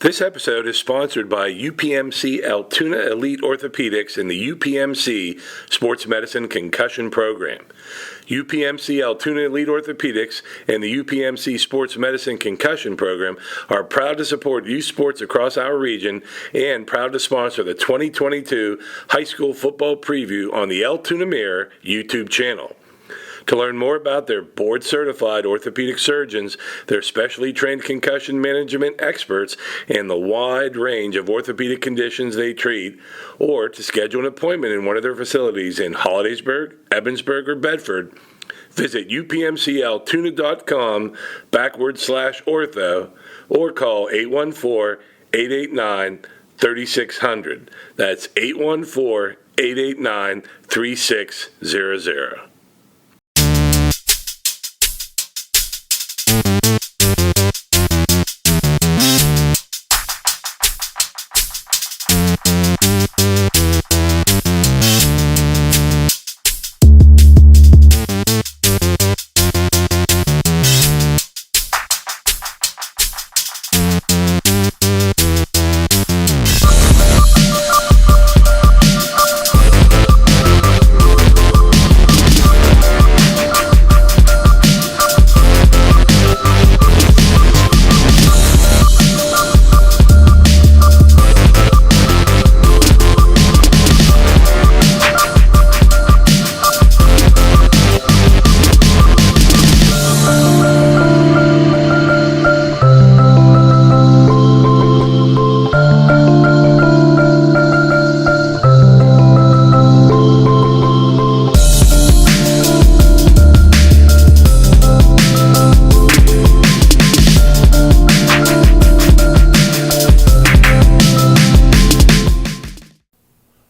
This episode is sponsored by UPMC Altoona Elite Orthopedics and the UPMC Sports Medicine Concussion Program. UPMC Altoona Elite Orthopedics and the UPMC Sports Medicine Concussion Program are proud to support youth sports across our region and proud to sponsor the 2022 High School Football Preview on the Altoona Mirror YouTube channel. To learn more about their board-certified orthopedic surgeons, their specially trained concussion management experts, and the wide range of orthopedic conditions they treat, or to schedule an appointment in one of their facilities in Hollidaysburg, Ebensburg, or Bedford, visit upmcaltoona.com/ortho or call 814-889-3600. That's 814-889-3600.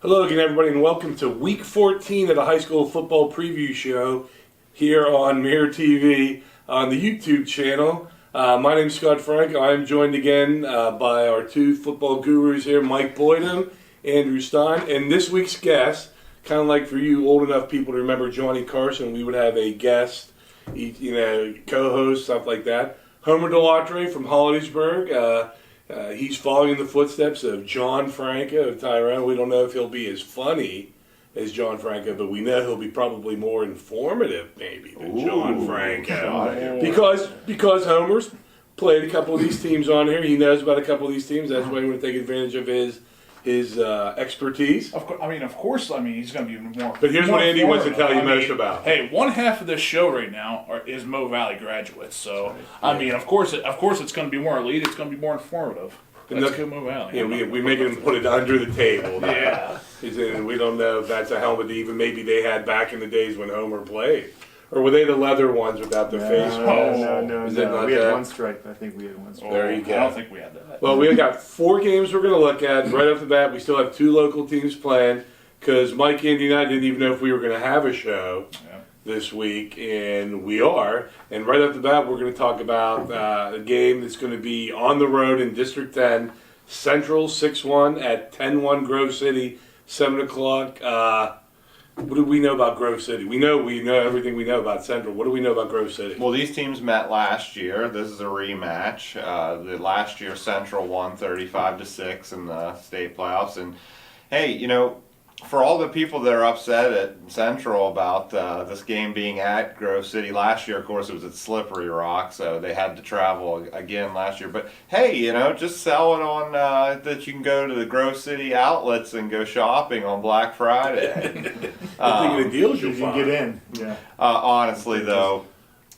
Hello again, everybody, and welcome to Week 14 of the High School Football Preview Show here on Mirror TV on the YouTube channel. My name is Scott Frank. I'm joined again by our two football gurus here, Mike Boydham, Andrew Stein, and this week's guest, kind of like for you old enough people to remember Johnny Carson, we would have a guest, co-host, stuff like that. Homer DeLattre from Hollidaysburg. He's following in the footsteps of John Franco of Tyrone. We don't know if he'll be as funny as John Franco, but we know he'll be probably more informative maybe than John Franco. Because Homer's played a couple of these teams on here. He knows about a couple of these teams. That's why we want to take advantage of his expertise. Of course, he's going to be more. But here's what Andy wants to tell you most about. Hey, one half of this show right now is Mo Valley graduates. So of course, it's going to be more elite. It's going to be more informative. Let's go Mo Valley. Yeah, we make him put it under the table. Yeah. We don't know if that's a helmet that even maybe they had back in the days when Homer played. Or were they the leather ones without the face? No. We had one stripe. I think we had one stripe. There you go. I don't think we had that. Well, we've got 4 games we're going to look at. Right off the bat, we still have 2 local teams planned because Mike, Andy, and I didn't even know if we were going to have a show this week, and we are. And right off the bat, we're going to talk about a game that's going to be on the road in District 10, Central 6-1 at 10-1 Grove City, 7 o'clock. What do we know about Grove City? We know everything we know about Central. What do we know about Grove City? Well, these teams met last year. This is a rematch. The last year Central won 35-6 in the state playoffs. And hey, for all the people that are upset at Central about this game being at Grove City last year, of course it was at Slippery Rock, so they had to travel again last year. But hey, just sell it on that you can go to the Grove City outlets and go shopping on Black Friday. I think the deals you can get in. Yeah. Honestly, though,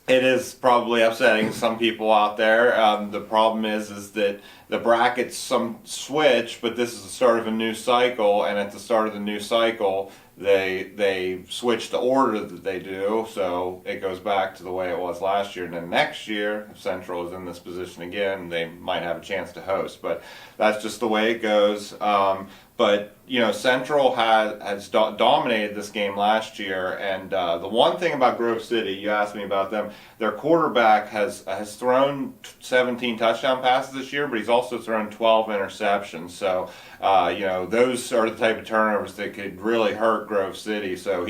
it is probably upsetting some people out there. The problem is that the brackets some switch, but this is the start of a new cycle, and at the start of the new cycle, they switch the order that they do, so it goes back to the way it was last year. And then next year, if Central is in this position again, they might have a chance to host. But that's just the way it goes. But Central has dominated this game last year, and the one thing about Grove City, you asked me about them, their quarterback has thrown 17 touchdown passes this year, but he's also thrown 12 interceptions. So, those are the type of turnovers that could really hurt Grove City. So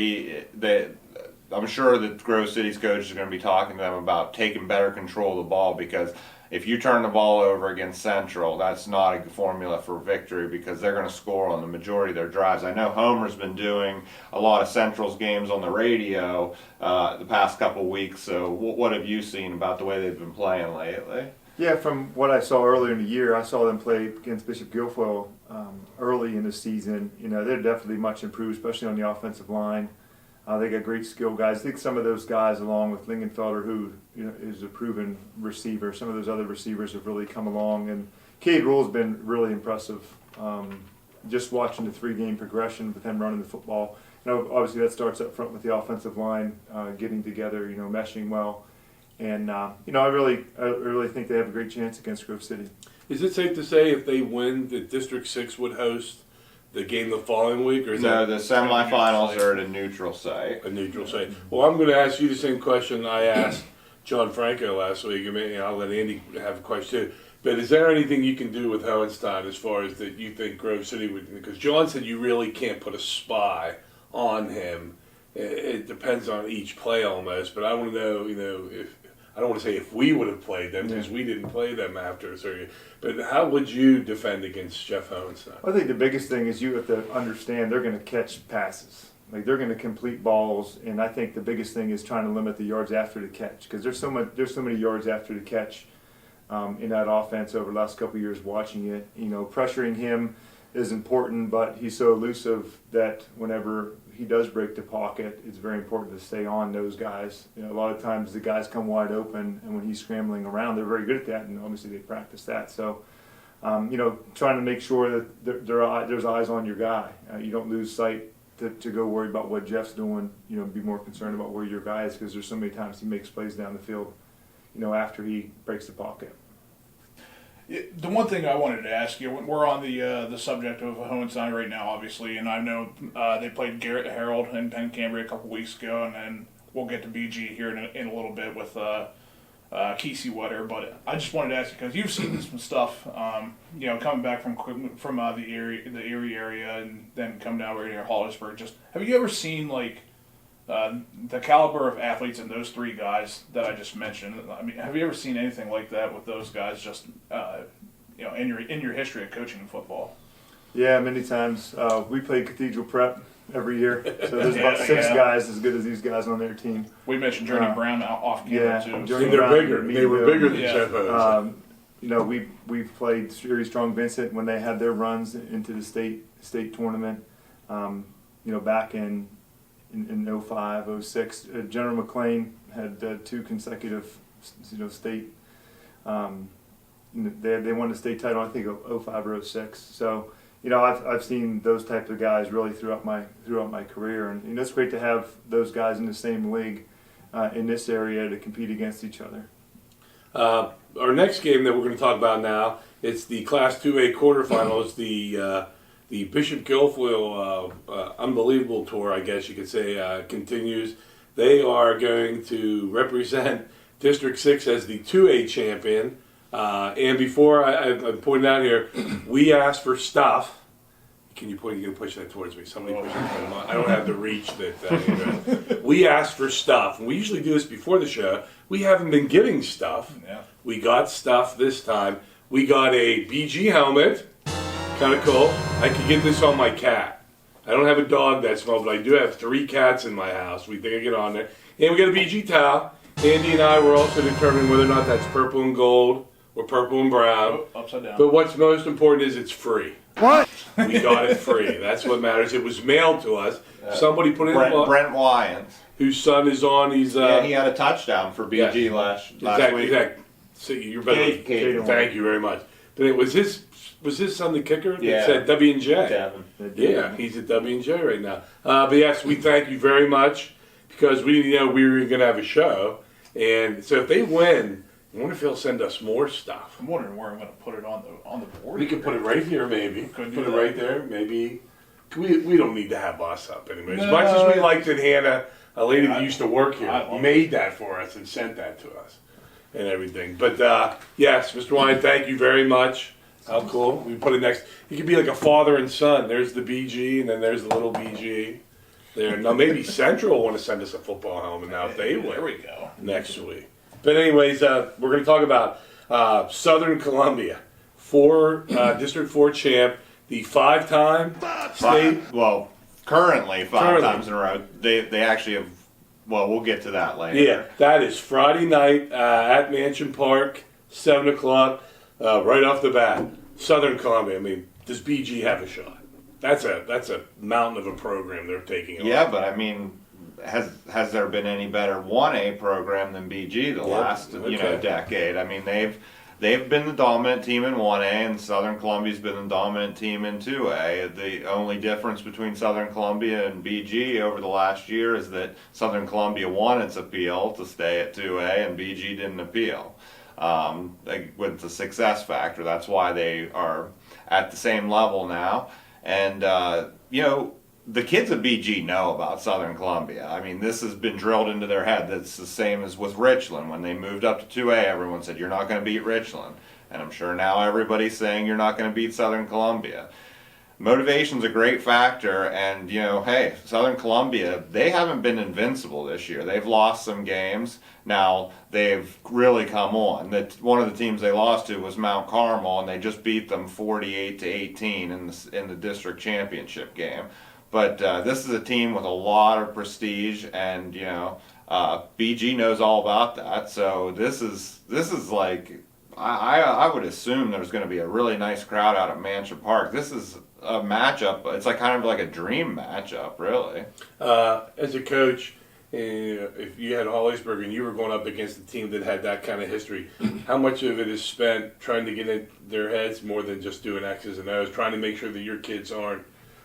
I'm sure that Grove City's coach is going to be talking to them about taking better control of the ball because if you turn the ball over against Central, that's not a formula for victory because they're going to score on the majority of their drives. I know Homer's been doing a lot of Central's games on the radio the past couple weeks, so what have you seen about the way they've been playing lately? Yeah, from what I saw earlier in the year, I saw them play against Bishop Guilfoyle early in the season. You know, they're definitely much improved, especially on the offensive line. They got great skill guys. I think some of those guys, along with Lingenfelder, who is a proven receiver, some of those other receivers have really come along. And Cade Rule's been really impressive. Just watching the 3-game progression with him running the football. You know, obviously that starts up front with the offensive line getting together, meshing well. And I really think they have a great chance against Grove City. Is it safe to say if they win, that District 6 would host the game the following week? Or is No, that the semifinals are at a neutral site. a neutral site? Well, I'm going to ask you the same question I asked John Franco last week. I mean, I'll let Andy have a question too. But is there anything you can do with Hohenstein as far as that you think Grove City would? Because John said you really can't put a spy on him. It depends on each play almost. But I want to know, if I don't want to say if we would have played them because we didn't play them after a certain. But how would you defend against Jeff Hohenstein? I think the biggest thing is you have to understand they're going to catch passes. Like they're going to complete balls, and I think the biggest thing is trying to limit the yards after the catch because there's so many yards after the catch in that offense over the last couple of years watching it. Pressuring him is important, but he's so elusive that whenever he does break the pocket, it's very important to stay on those guys. A lot of times the guys come wide open, and when he's scrambling around, they're very good at that, and obviously they practice that. So, trying to make sure that there's eyes on your guy. You don't lose sight to go worry about what Jeff's doing. Be more concerned about where your guy is because there's so many times he makes plays down the field, after he breaks the pocket. The one thing I wanted to ask you, we're on the subject of Hohenstein right now, obviously, and I know they played Garrett Harold in Penn Cambria a couple weeks ago, and then we'll get to BG here in a little bit with Kesey Wetter. But I just wanted to ask you because you've seen some stuff, coming back from the Erie area, and then come down right here to Hollidaysburg. Just have you ever seen the caliber of athletes in those 3 guys that I just mentioned? I mean, have you ever seen anything like that with those guys? Just in your history of coaching in football? Yeah, many times. We played Cathedral Prep every year, so there's about 6 guys as good as these guys on their team. We mentioned Journey Brown off camera too. Journey They're Brown, bigger. They were bigger than Jeff Hohenstein. We've played Erie Strong Vincent when they had their runs into the state tournament. Back in 05, 06, General McLean had 2 consecutive, state. They won the state title, I think, 05 or 06. So, I've seen those types of guys really throughout my career, and it's great to have those guys in the same league in this area to compete against each other. Our next game that we're going to talk about now, it's the Class 2A quarterfinals, the Bishop Guilfoyle Unbelievable Tour, I guess you could say, continues. They are going to represent District 6 as the 2A champion. And before I pointed out here, we asked for stuff. Can you point? You can push that towards me. Somebody push it. I don't have the reach that. We asked for stuff. And we usually do this before the show. We haven't been getting stuff. Yeah. We got stuff this time. We got a BG helmet. Kind of cool. I could get this on my cat. I don't have a dog that small, but I do have 3 cats in my house. We think I get on there. And we got a BG towel. Andy and I were also determining whether or not that's purple and gold or purple and brown. Oh, upside down. But what's most important is it's free. What? We got it free. That's what matters. It was mailed to us. Somebody put it in Brent Wyans. whose son is on. He's he had a touchdown for BG last week. Exactly. So you're better. Thank you very much. But it was his son the kicker? Yeah. It said W&J. Devin. Yeah, he's at W&J right now. But yes, we thank you very much because we didn't know we were going to have a show. And so if they win, I wonder if he'll send us more stuff. I'm wondering where I'm going to put it on the board. We could put it right here, maybe. Could Put do it that. right there, maybe. We don't need to have us up anymore. As No. much as we liked it, Hannah, a lady that used to work here, I love made that for us and sent that to us and everything. But yes, Mr. Wine, thank you very much. How cool. We put it next. You could be like a father and son. There's the BG, and then there's the little BG. There. Now, maybe Central will want to send us a football helmet now if they win. There we go. Next week. But anyways, we're going to talk about Southern Columbia, District 4 champ, the 5-time state. Well, currently 5 times in a row. They actually have. Well, we'll get to that later. Yeah, that is Friday night at Mansion Park, 7 o'clock, right off the bat. Southern Columbia. I mean, does BG have a shot? That's a mountain of a program they're taking on. Yeah, but I mean, has there been any better 1A program than BG the last decade? I mean, they've been the dominant team in 1A, and Southern Columbia's been the dominant team in 2A. The only difference between Southern Columbia and BG over the last year is that Southern Columbia won its appeal to stay at 2A, and BG didn't appeal. With the success factor, that's why they are at the same level now. And, the kids at BG know about Southern Columbia. I mean, this has been drilled into their head. That's the same as with Richland. When they moved up to 2A, everyone said, you're not going to beat Richland. And I'm sure now everybody's saying you're not going to beat Southern Columbia. Motivation's a great factor, and, hey, Southern Columbia, they haven't been invincible this year. They've lost some games. Now, they've really come on. One of the teams they lost to was Mount Carmel, and they just beat them 48-18 in the district championship game. But this is a team with a lot of prestige, and BG knows all about that. So this is like I would assume there's going to be a really nice crowd out at Mansion Park. This is a matchup. It's like kind of like a dream matchup, really. As a coach, if you had Hollidaysburg and you were going up against a team that had that kind of history, how much of it is spent trying to get in their heads more than just doing X's and O's, trying to make sure that your kids aren't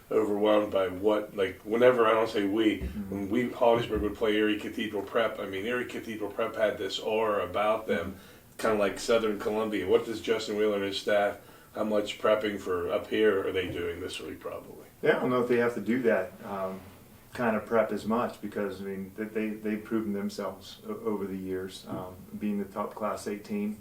overwhelmed by whenever, I don't say when Hollidaysburg would play Erie Cathedral Prep, I mean, Erie Cathedral Prep had this aura about them, kind of like Southern Columbia. What does Justin Wheeler and his staff, how much prepping for up here are they doing this week probably? Yeah, I don't know if they have to do that kind of prep as much, because, I mean, they've proven themselves over the years, being the top Class 18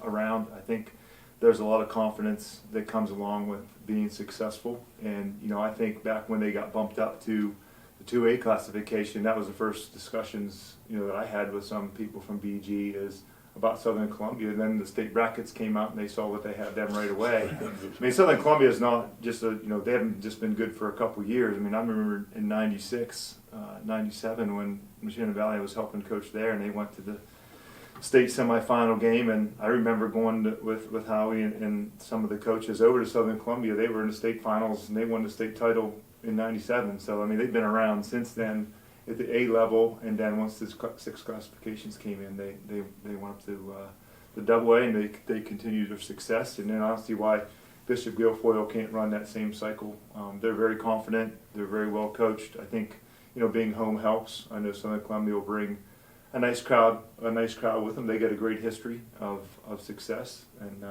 around. I think there's a lot of confidence that comes along with being successful. And, I think back when they got bumped up to the 2A classification, that was the first discussions, that I had with some people from BG is about Southern Columbia. And then the state brackets came out and they saw what they had them right away. I mean, Southern Columbia is not just they haven't just been good for a couple of years. I mean, I remember in 96, 97 when Michigan Valley was helping coach there, and they went to the state semifinal game, and I remember going with Howie and some of the coaches over to Southern Columbia. They were in the state finals and they won the state title in 97. So, I mean, they've been around since then at the A level, and then once the 6 classifications came in, they went up to the double A, and they continued their success. And then I don't see why Bishop Guilfoyle can't run that same cycle. They're very confident. They're very well coached. I think, being home helps. I know Southern Columbia will bring a nice crowd with them. They got a great history of success, and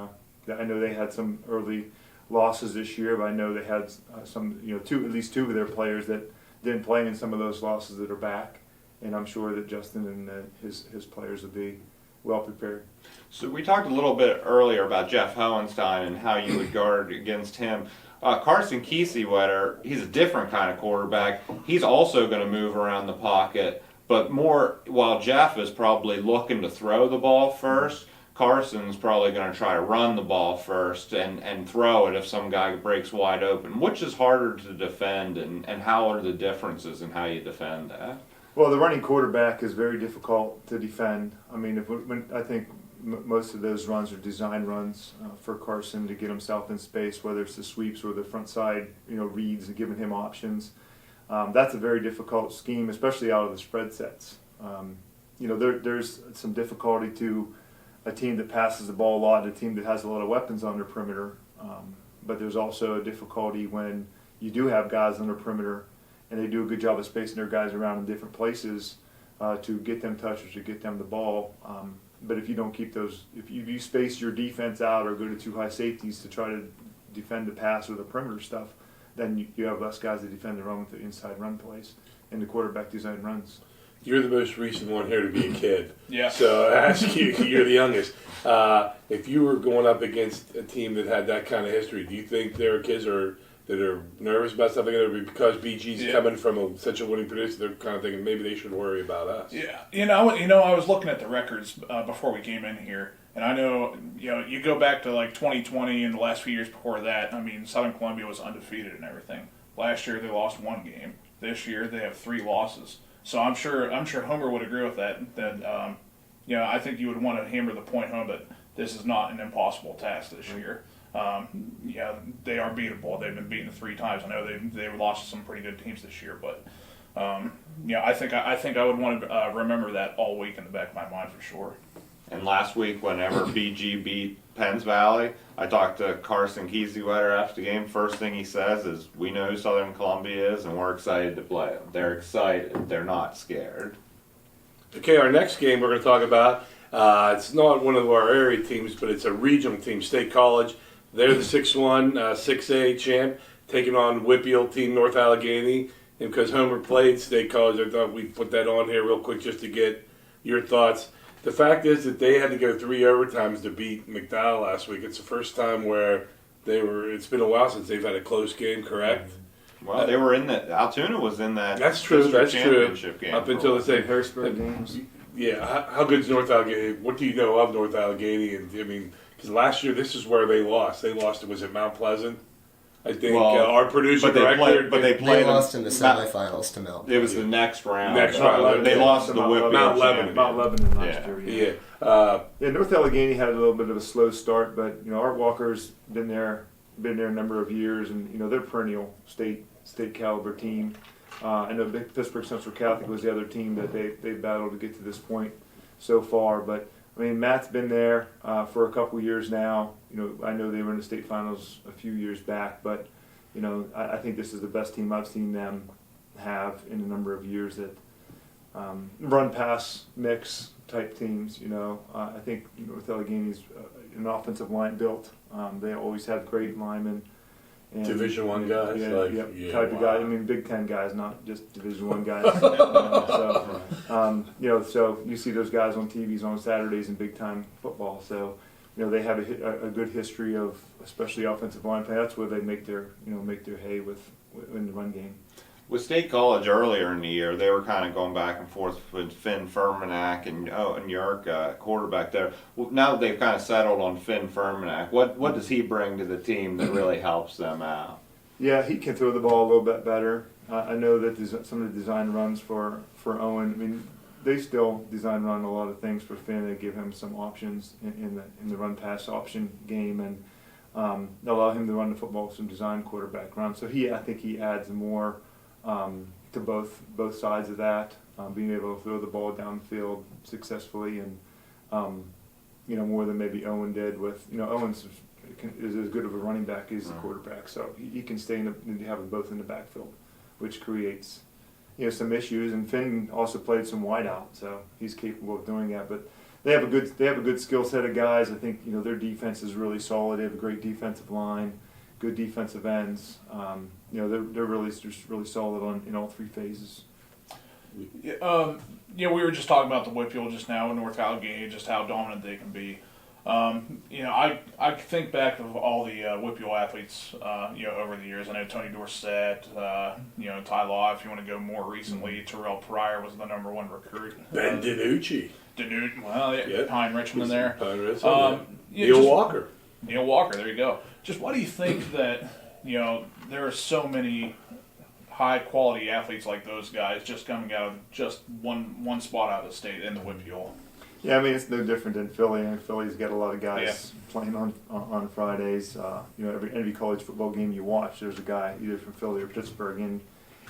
I know they had some early losses this year, but I know they had some, at least 2 of their players that didn't play in some of those losses that are back, and I'm sure that Justin and his players will be well prepared. So we talked a little bit earlier about Jeff Hohenstein and how you would guard against him. Carson Kiesewetter, he's a different kind of quarterback. He's also going to move around the pocket, but more, while Jeff is probably looking to throw the ball first, Carson's probably going to try to run the ball first and throw it if some guy breaks wide open. Which is harder to defend, and how are the differences in how you defend that? Well, the running quarterback is very difficult to defend. I mean, I think most of those runs are design runs for Carson to get himself in space, whether it's the sweeps or the front side, reads and giving him options. That's a very difficult scheme, especially out of the spread sets. There's some difficulty to a team that passes the ball a lot, and a team that has a lot of weapons on their perimeter. But there's also a difficulty when you do have guys on their perimeter, and they do a good job of spacing their guys around in different places to get them touches, to get them the ball. But if you don't keep those, if you space your defense out or go to 2 high safeties to try to defend the pass or the perimeter stuff, then you have less guys to defend the run with the inside run plays and the quarterback design runs. You're the most recent one here to be a kid. Yeah. So I ask you, you're the youngest. If you were going up against a team that had that kind of history, do you think there are kids that are nervous about stuff like that, because BG's coming from such a winning producer, they're kind of thinking maybe they should worry about us? Yeah. I was looking at the records before we came in here, And I know, you go back to like 2020 and the last few years before that. I mean, Southern Columbia was undefeated and everything. Last year they lost 1 game. This year they have 3 losses. So I'm sure Homer would agree with that. That I think you would want to hammer the point home that this is not an impossible task this year. They are beatable. They've been beaten 3 times. I know they lost to some pretty good teams this year, but I think I would want to remember that all week in the back of my mind for sure. And last week, whenever BG beat Penns Valley, I talked to Carson Kiesewetter after the game. First thing he says is, "We know who Southern Columbia is, and we're excited to play them." They're excited. They're not scared. Okay, our next game we're going to talk about, it's not one of our area teams, but it's a regional team, State College. They're the 6-1, 6A champ, taking on Whitfield team North Allegheny. And because Homer played State College, I thought we'd put that on here real quick just to get your thoughts. The fact is that they had to go 3 overtimes to beat McDowell last week. It's the first time where it's been a while since they've had a close game, correct? Well, they were in that. Altoona was in that. That's true. That's championship true. game Up until the same Harrisburg games. Yeah. How good is North Allegheny? What do you know of North Allegheny? And I mean, because last year this is where they lost. They lost. Was it Mount Pleasant? I think our producer director. They lost in the semifinals to Mount. It was the next round. They lost to the Whitfield. Mount Lebanon. Mount Lebanon last year. Yeah. North Allegheny had a little bit of a slow start, but Art Walker's been there a number of years, and they're a perennial state caliber team. I know Pittsburgh Central Catholic was the other team that they battled to get to this point so far, but I mean, Matt's been there for a couple years now. I know they were in the state finals a few years back, but I think this is the best team I've seen them have in a number of years. That run pass mix type teams. I think North Allegheny's an offensive line built. They always have great linemen. And, Division I guys, type of guys. I mean, Big Ten guys, not just Division I guys. So you see those guys on TVs on Saturdays in big time football. So they have a good history of, especially offensive line play. That's where they make their hay in the run game. With State College earlier in the year, they were kind of going back and forth with Finn Fermanak and York, quarterback there. Well, now that they've kind of settled on Finn Fermanak, what does he bring to the team that really helps them out? Yeah, he can throw the ball a little bit better. I know that some of the design runs for Owen. I mean, they still design and run a lot of things for Finn. They give him some options in the run pass option game, and allow him to run the football with some design quarterback runs. So I think he adds more to both sides of that, being able to throw the ball downfield successfully, and more than maybe Owen did. With Owen's is as good of a running back as the quarterback, so he can stay have them both in the backfield, which creates some issues. And Finn also played some wide out, so he's capable of doing that. But they have a good skill set of guys. I think their defense is really solid. They have a great defensive line, good defensive ends. They're really solid in all 3 phases. We were just talking about the Whitfield just now in North Allegheny, just how dominant they can be. I think back of all the Whitfield athletes, over the years. I know Tony Dorsett, Ty Law. If you want to go more recently, Terrell Pryor was the #1 recruit. Ben DiNucci. Well, yeah. Pine Richmond there. Pine Richmond. Neil Walker. Neil Walker, there you go. Just why do you think that, there are so many high quality athletes like those guys just coming out of just one spot out of the state in the Whitfield? Yeah, I mean, it's no different than Philly. And Philly's got a lot of guys playing on Fridays. Every college football game you watch, there's a guy either from Philly or Pittsburgh in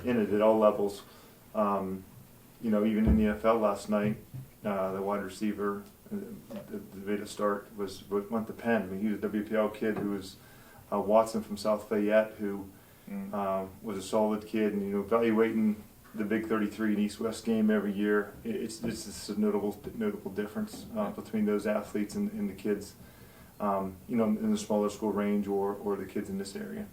it at all levels. Even in the NFL last night, the wide receiver, the way to start went to Penn. I mean, he was a WPL kid who was Watson from South Fayette, who was a solid kid, and evaluating the Big 33 and East-West game every year, it's just a notable difference between those athletes and the kids, in the smaller school range or the kids in this area.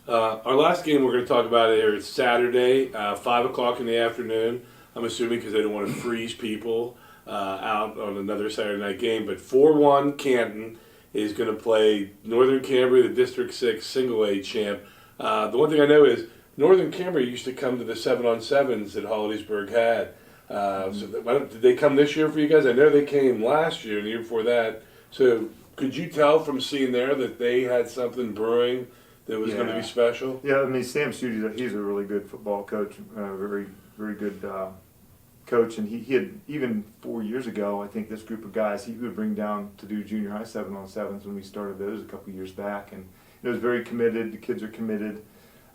Our last game we're going to talk about here is Saturday, 5 o'clock in the afternoon. I'm assuming because they don't want to freeze people out on another Saturday night game. But 4-1 Canton is going to play Northern Cambria, the District 6 Single A champ. The one thing I know is Northern Cambria used to come to the 7-on-7s that Hollidaysburg had. So did they come this year for you guys? I know they came last year and the year before that. So could you tell from seeing there that they had something brewing that was going to be special? Yeah, I mean, Sam Studi, he's a really good football coach, very, very good coach. And he had, even 4 years ago, I think this group of guys, he would bring down to do junior high 7-on-7s when we started those a couple years back. And it was very committed. The kids are committed.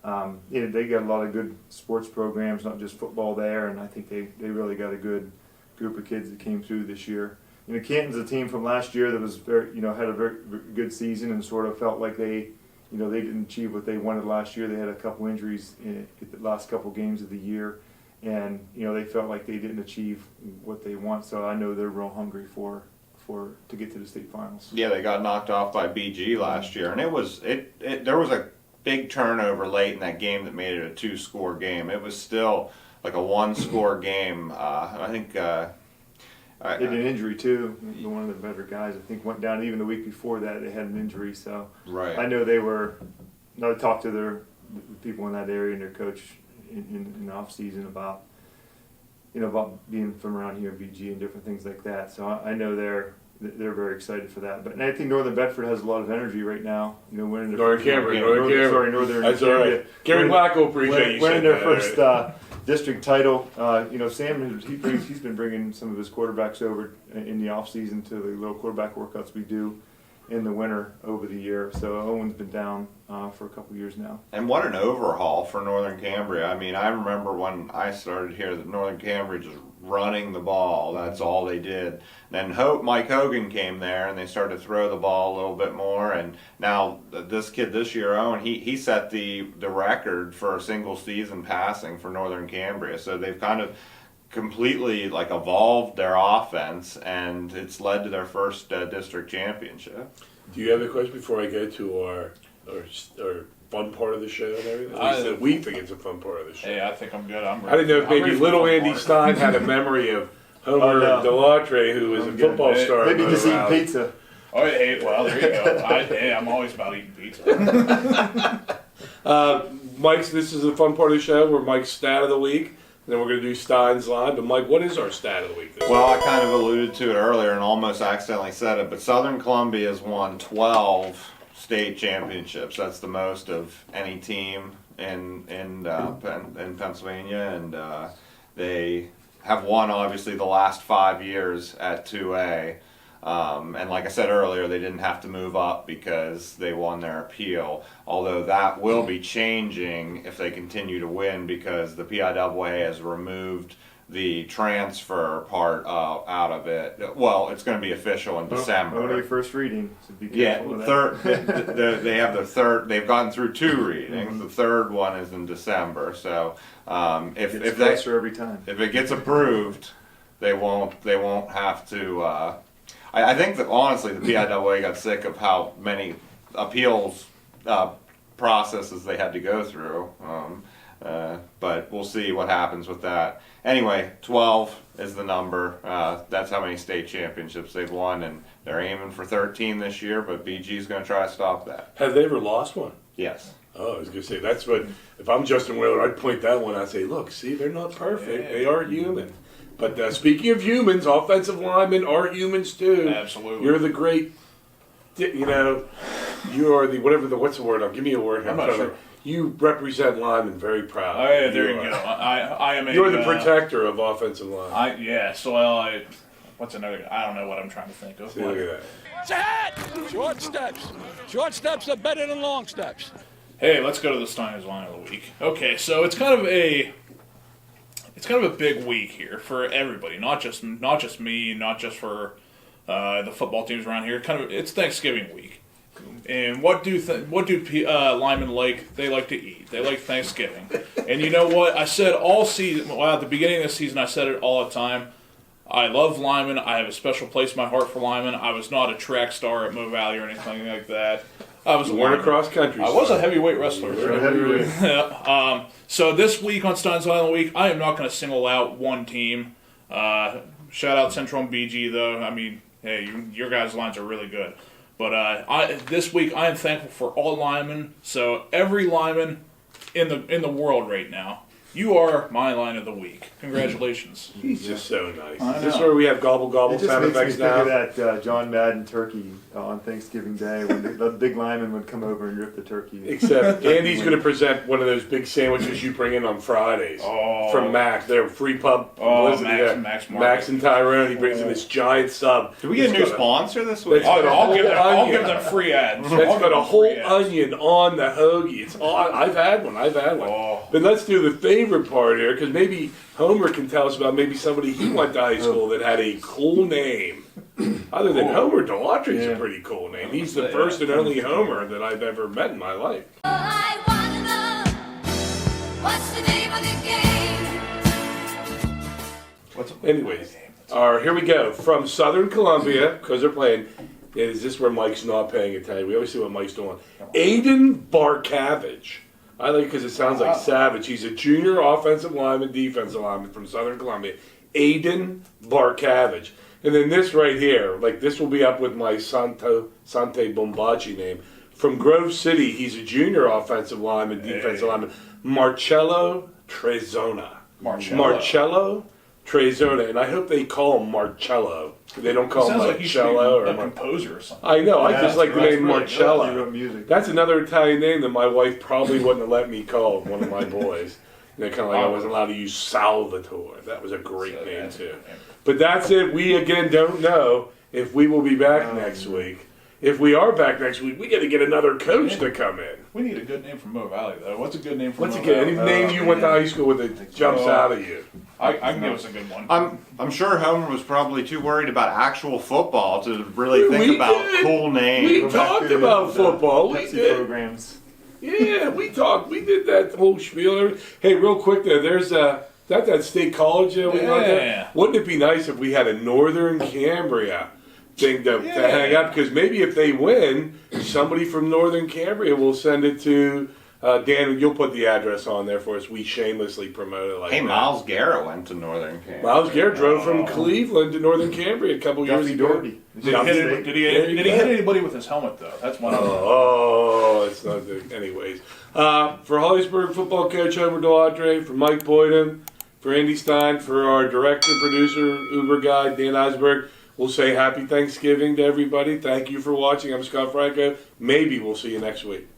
They got a lot of good sports programs, not just football there. And I think they really got a good group of kids that came through this year. Canton's a team from last year that was very, had a very good season and sort of felt like they didn't achieve what they wanted last year. They had a couple injuries in the last couple games of the year, and they felt like they didn't achieve what they want. So I know they're real hungry to get to the state finals. Yeah, they got knocked off by BG last year, and there was a big turnover late in that game that made it a 2-score game. It was still like a 1-score game. I think. They had an injury too. One of the better guys, I think, went down. Even the week before that, they had an injury. So right. I know they were. I talked to the people in that area and their coach in the off season about being from around here, BG, and different things like that. So I know they're very excited for that. But I think Northern Bedford has a lot of energy right now. Winning their Northern Cambria. Northern. That's all right. Gary Black will appreciate you winning saying their that. first district title. Sam he's been bringing some of his quarterbacks over in the off season to the little quarterback workouts we do in the winter over the year. So Owen's been down for a couple years now. And what an overhaul for Northern Cambria. I mean, I remember when I started here that Northern Cambria just running the ball. That's all they did. Then Mike Hogan came there and they started to throw the ball a little bit more. And now this kid this year, Owen, he set the record for a single season passing for Northern Cambria. So they've kind of completely evolved their offense, and it's led to their first district championship. Do you have a question before I go to our fun part of the show and everything? At least we think it's a fun part of the show. Hey, I think I'm good. I'm ready. I didn't know if maybe little Andy part. Stein had a memory of Homer DeLattre, who was a football star. Maybe just eating pizza. Oh, hey, well, there you go. I'm always about eating pizza. Mike's. This is a fun part of the show where Mike's stat of the week. Then we're going to do Stein's line. But Mike, what is our stat of the week? Well, I kind of alluded to it earlier and almost accidentally said it, but Southern Columbia has won 12 state championships. That's the most of any team in Pennsylvania, and they have won obviously the last 5 years at 2A. And like I said earlier, they didn't have to move up because they won their appeal. Although that will be changing if they continue to win, because the PIAA has removed the transfer part out of it. Well, it's going to be official in December. Only first reading. So be Yeah, careful with that. they have the third. They've gone through 2 readings. The third one is in December. So if It's closer every time. if it gets approved, they won't have to. I think that honestly the PIAA got sick of how many appeals processes they had to go through. But we'll see what happens with that. Anyway, 12 is the number. That's how many state championships they've won, and they're aiming for 13 this year, but BG's going to try to stop that. Have they ever lost one? Yes. Oh, I was going to say, that's what, if I'm Justin Whaler, I'd point that one out and say, look, see, they're not perfect. They are human. But speaking of humans, offensive linemen are humans too. Absolutely. You're the great, you are the, what's the word? Give me a word. I'm not sure. You represent linemen very proud. Oh, yeah, there you go. I am a... You're the protector of offensive line. What's another... I don't know what I'm trying to think of. See, look at that. Set! Short steps. Short steps are better than long steps. Hey, let's go to the Steiner's line of the week. Okay, so it's kind of a big week here for everybody, not just me, not just for the football teams around here. It's Thanksgiving week, and what do linemen like? They like to eat. They like Thanksgiving, and you know what? I said all season. Well, at the beginning of the season, I said it all the time. I love linemen. I have a special place in my heart for linemen. I was not a track star at Mo Valley or anything like that. I was a cross country. I was a heavyweight wrestler. So this week on Stein's Line of the Week, I am not going to single out one team. Shout out Central and BG though. I mean, hey, your guys' lines are really good. But this week I am thankful for all linemen. So every lineman in the world right now, You are my line of the week. Congratulations. He's just so nice. I Is this know. where we have gobble gobble It just sound makes me effects think now? of that John Madden turkey on Thanksgiving Day when the big lineman would come over and rip the turkey. Except Andy's going to present one of those big sandwiches you bring in on Fridays from Max. They're free pub. Oh, publicity there. Max and Tyrone. He brings in this giant sub. Did we get a new sponsor this week? It's got a I'll whole give onion. them free ads. It's I'll give got a them whole free ads. onion on the hoagie. It's all, I've had one. Oh. But let's do the favorite part here, because maybe Homer can tell us about maybe somebody he went to high school that had a cool name. Other than Homer, DeLattre's a Yeah. pretty cool name. He's the first and only Homer that I've ever met in my life. I wanna know what's the name of the game. Anyways, here we go. From Southern Columbia, because they're playing. Is this where Mike's not paying attention? We always see what Mike's doing. Aiden Barkavage. I like it because it sounds like Savage. He's a junior offensive lineman, defensive lineman from Southern Columbia. Aiden Barkavage. And then this right here, like this will be up with my Sante Bombaci name. From Grove City, he's a junior offensive lineman, defensive lineman. Marcello Trezona. Marcello Trezona. And I hope they call him Marcello. They don't call him Sounds like he should be Marcello or a composer or something. I know. I Yeah, just like the that's name really Marcello. He wrote music. That's another Italian name that my wife probably wouldn't have let me call one of my boys. Kind of like I wasn't allowed to use Salvatore. That was a great name too. But that's it. We again don't know if we will be back next week. If we are back next week, we got to get another coach to come in. We need a good name for Mo Valley, though. What's a good name for What's Mo a good Valley? any name you went to high school with that jumps out at you? I can give us a good one. I'm sure Homer was probably too worried about actual football to really We think about did. cool We names. talked about football. We Pepsi did. programs. Yeah, we talked. We did that whole spiel. Hey, real quick there. There's that state college we went Yeah. there. Wouldn't it be nice if we had a Northern Cambria thing to hang up? Because maybe if they win, somebody from Northern Cambria will send it to Dan. You'll put the address on there for us. We shamelessly promote it like Hey, that. Miles Garrett went to Northern Cambria. Miles Garrett drove from Cleveland to Northern Cambria a couple years Duffy ago. Doherty. Did he hit anybody with his helmet, though? That's one of them. Oh, it's not good. Anyways, for Hollidaysburg football coach Homer DeLattre, for Mike Boyden, for Andy Stein, for our director, producer, Uber guy, Dan Eisberg, we'll say happy Thanksgiving to everybody. Thank you for watching. I'm Scott Franco. Maybe we'll see you next week.